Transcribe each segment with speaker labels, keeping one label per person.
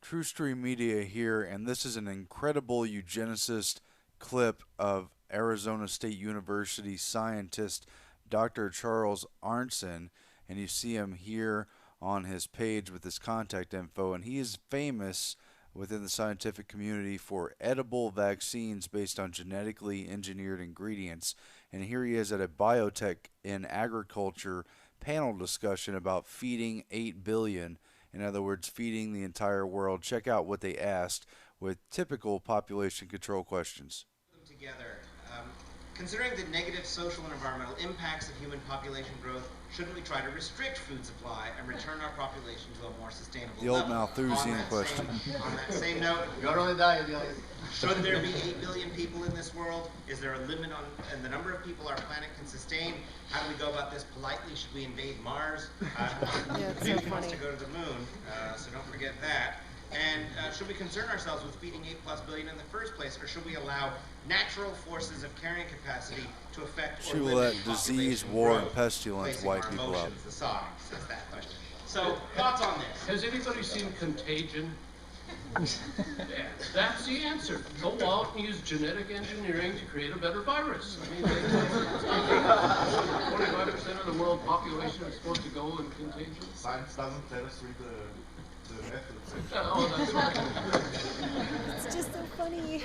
Speaker 1: True Stream Media here, and this is an incredible eugenicist clip of Arizona State University scientist Dr. Charles Arnson, and you see him here on his page with his contact info, and he is famous within the scientific community for edible vaccines based on genetically engineered ingredients. And here he is at a biotech in agriculture panel discussion about feeding 8 billion, in other words, feeding the entire world. Check out what they asked with typical population control questions.
Speaker 2: Together. Considering the negative social and environmental impacts of human population growth, shouldn't we try to restrict food supply and return our population to a more sustainable
Speaker 1: The old
Speaker 2: level?
Speaker 1: Malthusian question.
Speaker 2: On that same note, should there be 8 billion people in this world? Is there a limit on the number of people our planet can sustain? How do we go about this politely? Should we invade Mars? Nobody wants to go to the moon, so don't forget that. And should we concern ourselves with feeding 8+ billion in the first place, or should we allow natural forces of carrying capacity to affect
Speaker 1: Should we let disease, war, and pestilence wipe people out?
Speaker 2: That's that question. So, thoughts on this?
Speaker 3: Has anybody seen Contagion? Yeah, that's the answer. Go out and use genetic engineering to create a better virus. I mean, 25% of the world population is supposed to go in contagion.
Speaker 4: Science doesn't tell us read the methods.
Speaker 3: Oh, that's right.
Speaker 5: It's just so funny.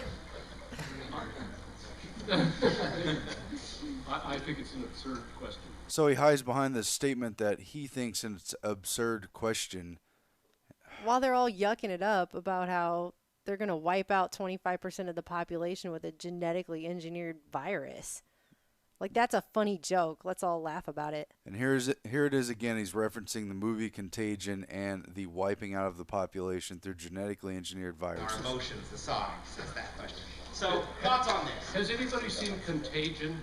Speaker 3: I think it's an absurd question.
Speaker 1: So he hides behind this statement that he thinks it's an absurd question.
Speaker 5: While they're all yucking it up about how they're going to wipe out 25% of the population with a genetically engineered virus. Like, that's a funny joke. Let's all laugh about it.
Speaker 1: And here it is again. He's referencing the movie Contagion and the wiping out of the population through genetically engineered viruses.
Speaker 2: Our emotions, the songs, that's that question. So, thoughts on this?
Speaker 3: Has anybody seen Contagion?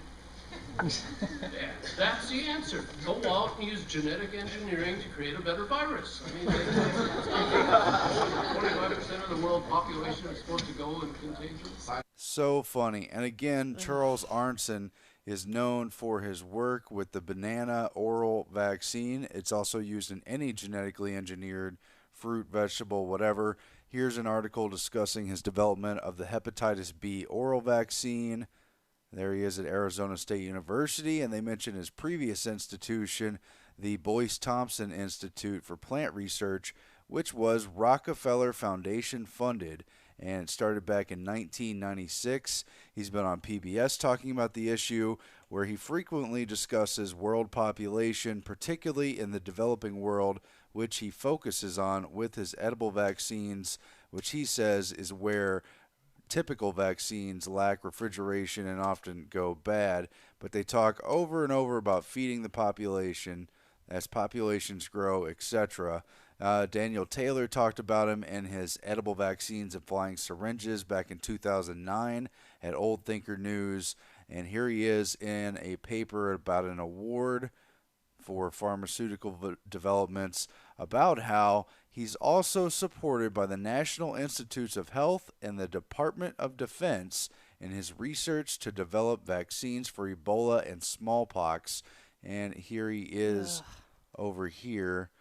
Speaker 3: Yeah, that's the answer. Go out and use genetic engineering to create a better virus. I mean, 25% of the world population is supposed to go in contagion.
Speaker 1: So funny. And again, Charles Arnson is known for his work with the banana oral vaccine. It's also used in any genetically engineered fruit, vegetable, whatever. Here's an article discussing his development of the hepatitis B oral vaccine. There he is at Arizona State University, and they mention his previous institution, the Boyce Thompson Institute for Plant Research, which was Rockefeller Foundation funded, and it started back in 1996. He's been on PBS talking about the issue, where he frequently discusses world population, particularly in the developing world, which he focuses on with his edible vaccines, which he says is where typical vaccines lack refrigeration and often go bad. But they talk over and over about feeding the population as populations grow, etc. Daniel Taylor talked about him and his edible vaccines and flying syringes back in 2009 at Old Thinker News. And here he is in a paper about an award for pharmaceutical developments about how he's also supported by the National Institutes of Health and the Department of Defense in his research to develop vaccines for Ebola and smallpox. And here he is over here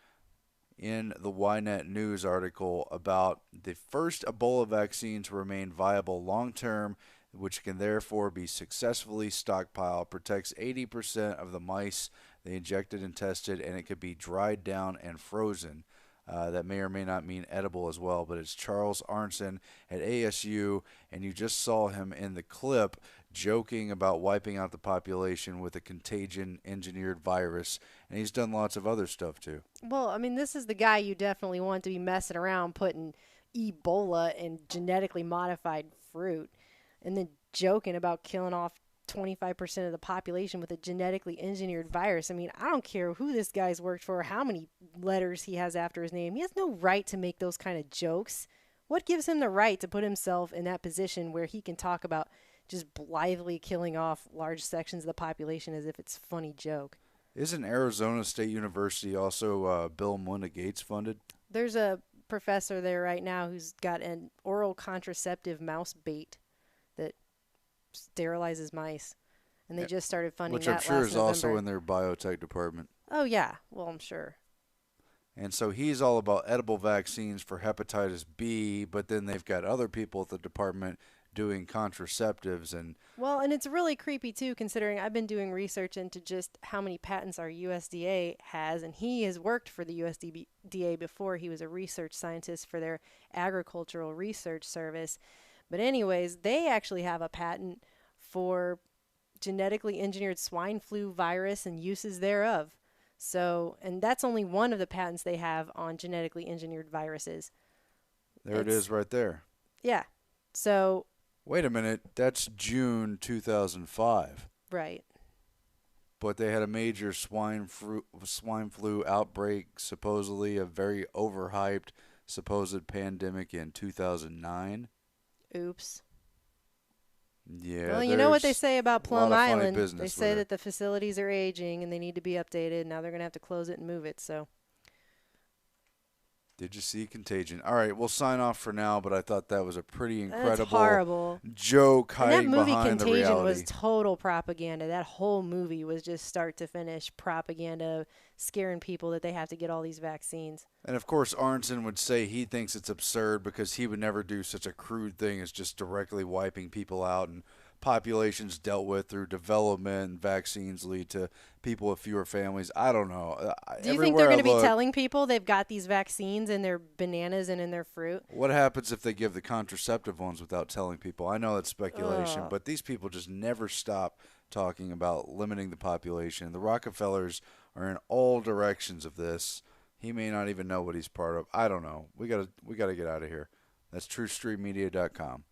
Speaker 1: in the Ynet News article about the first Ebola vaccine to remain viable long term, which can therefore be successfully stockpiled, protects 80% of the mice they injected and tested, and it could be dried down and frozen. That may or may not mean edible as well, but it's Charles Arnson at ASU, and you just saw him in the clip joking about wiping out the population with a contagion engineered virus, and he's done lots of other stuff too.
Speaker 5: Well, I mean, this is the guy you definitely want to be messing around putting Ebola in genetically modified fruit and then joking about killing off 25% of the population with a genetically engineered virus. I mean, I don't care who this guy's worked for, how many letters he has after his name. He has no right to make those kind of jokes. What gives him the right to put himself in that position where he can talk about just blithely killing off large sections of the population as if it's a funny joke?
Speaker 1: Isn't Arizona State University also Bill and Melinda Gates funded?
Speaker 5: There's a professor there right now who's got an oral contraceptive mouse bait that sterilizes mice, and they just started funding
Speaker 1: which
Speaker 5: that
Speaker 1: I'm sure
Speaker 5: last
Speaker 1: is
Speaker 5: November.
Speaker 1: also in their biotech department.
Speaker 5: Oh yeah, well I'm sure.
Speaker 1: And so he's all about edible vaccines for hepatitis B, but then they've got other people at the department doing contraceptives and
Speaker 5: Well, and it's really creepy too, considering I've been doing research into just how many patents our USDA has, and he has worked for the USDA before. He was a research scientist for their Agricultural Research Service. But, anyways, they actually have a patent for genetically engineered swine flu virus and uses thereof. So, and that's only one of the patents they have on genetically engineered viruses.
Speaker 1: there it is right there.
Speaker 5: Yeah. So,
Speaker 1: Wait a minute, that's June 2005.
Speaker 5: right.
Speaker 1: But they had a major swine flu outbreak, supposedly a very overhyped supposed pandemic in 2009.
Speaker 5: Oops.
Speaker 1: Yeah,
Speaker 5: Well, you know what they
Speaker 1: there's
Speaker 5: say about
Speaker 1: a
Speaker 5: Plum
Speaker 1: lot of funny
Speaker 5: Island. They
Speaker 1: business
Speaker 5: say
Speaker 1: with it.
Speaker 5: that the facilities are aging and they need to be updated. Now they're going to have to close it and move it. So,
Speaker 1: Did you see Contagion? All right, we'll sign off for now, but I thought that was a pretty
Speaker 5: that's
Speaker 1: incredible
Speaker 5: horrible.
Speaker 1: joke
Speaker 5: And that
Speaker 1: hiding
Speaker 5: movie
Speaker 1: behind the
Speaker 5: Contagion was
Speaker 1: reality.
Speaker 5: total propaganda. That whole movie was just start to finish propaganda, scaring people that they have to get all these vaccines.
Speaker 1: And of course, Arnson would say he thinks it's absurd because he would never do such a crude thing as just directly wiping people out, and populations dealt with through development and vaccines lead to people with fewer families. I don't know.
Speaker 5: Do you think they're
Speaker 1: Everywhere I
Speaker 5: going to be
Speaker 1: look,
Speaker 5: telling people they've got these vaccines in their bananas and in their fruit?
Speaker 1: what happens if they give the contraceptive ones without telling people? I know that's speculation,
Speaker 5: Ugh.
Speaker 1: but these people just never stop talking about limiting the population. The Rockefellers are in all directions of this. He may not even know what he's part of. I don't know. We gotta get out of here. That's TrueStreetMedia.com.